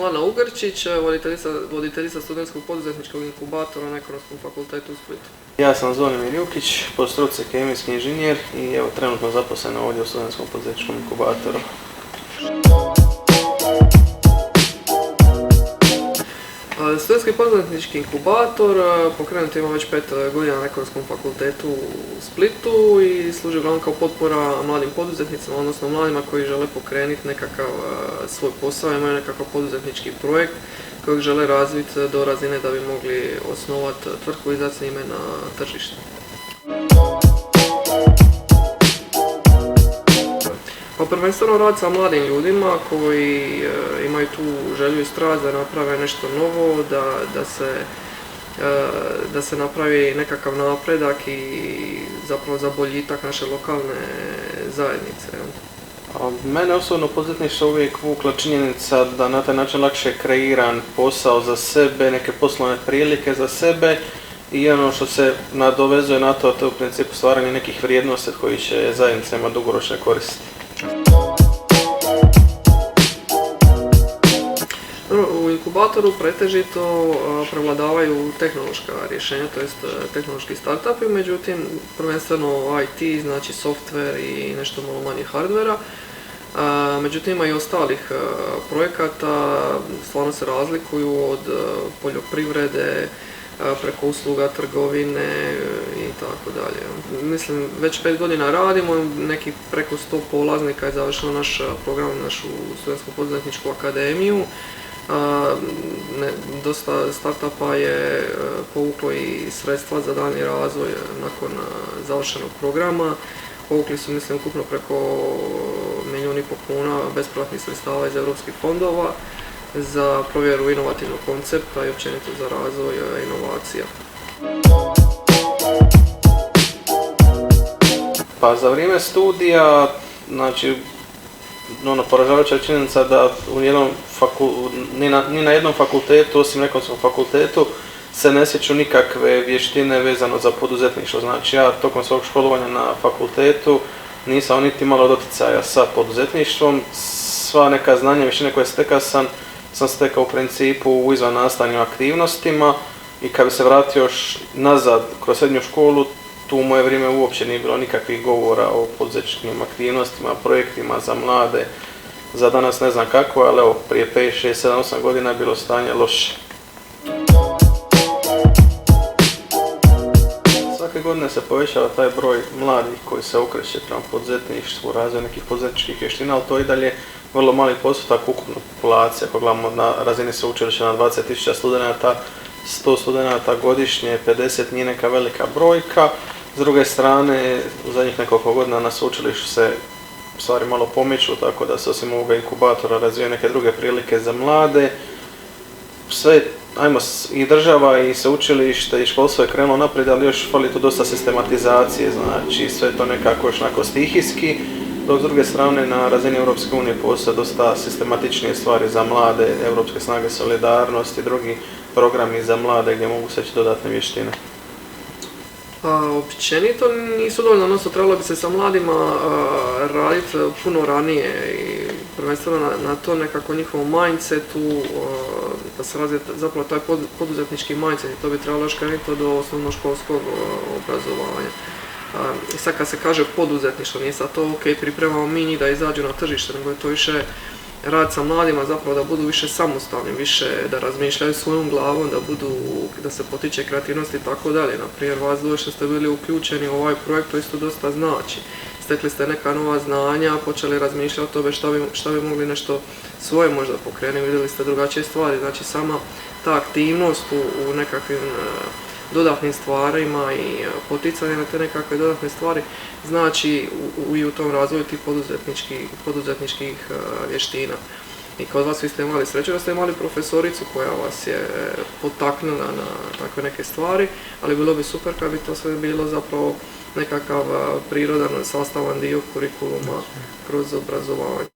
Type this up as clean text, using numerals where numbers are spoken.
Ana Ugrčić, voditeljica studentskog poduzetničkog inkubatora na Ekonomskom fakultetu u Splitu. Ja sam Zvonimir Jukić, po struci kemijski inženjer i evo trenutno zaposlen ovdje u studentskom poduzetničkom inkubatoru. Studentski poduzetnički inkubator pokrenut ima već 5 godina na Ekonomskom fakultetu u Splitu i služi uglavnom kao potpora mladim poduzetnicima, odnosno mladima koji žele pokrenuti nekakav svoj posao, imaju nekakav poduzetnički projekt kojeg žele razviti do razine da bi mogli osnovati tvrtku i izaći s njime na tržište. Pa prvenstveno rad sa mladim ljudima koji imaju tu želju i strast da naprave nešto novo, da se napravi nekakav napredak i zapravo za boljitak naše lokalne zajednice. Mene osobno poduzetništvo uvijek vukla činjenica da na taj način lakše kreiran posao za sebe, neke poslovne prilike za sebe i ono što se nadovezuje na to, to je u principu stvaranje nekih vrijednosti koji će zajednica imati dugoročne koristi. U inkubatoru pretežito prevladavaju tehnološka rješenja, to jest tehnološki startupi, međutim prvenstveno IT, znači software i nešto malo manje hardvera. Međutim ima i ostalih projekata, stvarno se razlikuju od poljoprivrede, preko usluga, trgovine i tako dalje. Mislim, već 5 godina radimo, nekih preko 100 polaznika je završilo naš program, našu studentsku poduzetničku akademiju. Dosta startupa je povuklo i sredstva za daljnji razvoj nakon završenog programa. Povukli su, mislim, ukupno preko 1,5 milijuna kuna bespovratnih sredstava iz europskih fondova za provjeru inovativnog koncepta i općenito za razvoj inovacija. Pa za vrijeme studija, znači, poražavajuća činjenica da ni na jednom fakultetu, osim Ekonomskom fakultetu, se ne stječu nikakve vještine vezano za poduzetništvo. Znači ja tokom svog školovanja na fakultetu nisam niti malo doticaja sa poduzetništvom. Sva neka znanja, vještine koje sam stekao u principu u izvannastavnim aktivnostima i kad bi se vratio još nazad kroz srednju školu, tu u moje vrijeme uopće nije bilo nikakvih govora o poduzetničkim aktivnostima, projektima za mlade. Za danas ne znam kako, ali evo, prije 5, 6, 7, 8 godina je bilo stanje loše. Svake godine se povećava taj broj mladih koji se okreće prema poduzetništvu, razvoju nekih poduzetničkih vještina, ali to i dalje vrlo mali postotak ukupno populacije. Ako gledamo na razini sveučilišta na 20.000 studenata, 100 studenata godišnje, 50 nije neka velika brojka. S druge strane, u zadnjih nekoliko godina na sveučilištu se stvari malo pomiču, tako da se osim ovoga inkubatora razvijaju neke druge prilike za mlade. Sve, i država i sveučilište i školstvo je krenulo naprijed, ali još fali tu dosta sistematizacije, znači sve to nekako još onako stihijski, dok s druge strane na razini Europske unije postoje dosta sistematičnije stvari za mlade, Europske snage solidarnosti, drugi programi za mlade gdje mogu steći dodatne vještine. Općenito nisu dovoljno, odnosno trebalo bi se sa mladima raditi puno ranije i prvenstveno na to nekako njihovom mindsetu, da se razvije zapravo taj poduzetnički mindset i to bi trebalo još krenuti do osnovnoškolskog obrazovanja. I sad kad se kaže poduzetništvo, nije sad to ok, pripremamo mi njih da izađu na tržište, nego je to više rad sa mladima zapravo da budu više samostalni, više da razmišljaju svojom glavom, da se potiče kreativnost i tako dalje. Naprimjer, vas dvoje što ste bili uključeni u ovaj projekt, to isto dosta znači. Stekli ste neka nova znanja, počeli razmišljati o tome šta bi mogli nešto svoje možda pokrenuti, vidjeli ste drugačije stvari. Znači sama ta aktivnost u nekakvim dodatnim stvarima i poticanje na te nekakve dodatne stvari znači i u tom razvoju tih poduzetničkih vještina. I kod vas vi ste imali sreće da ste imali profesoricu koja vas je potaknula na takve neke stvari, ali bilo bi super kad bi to sve bilo zapravo nekakav prirodan, sastavan dio kurikuluma kroz obrazovanje.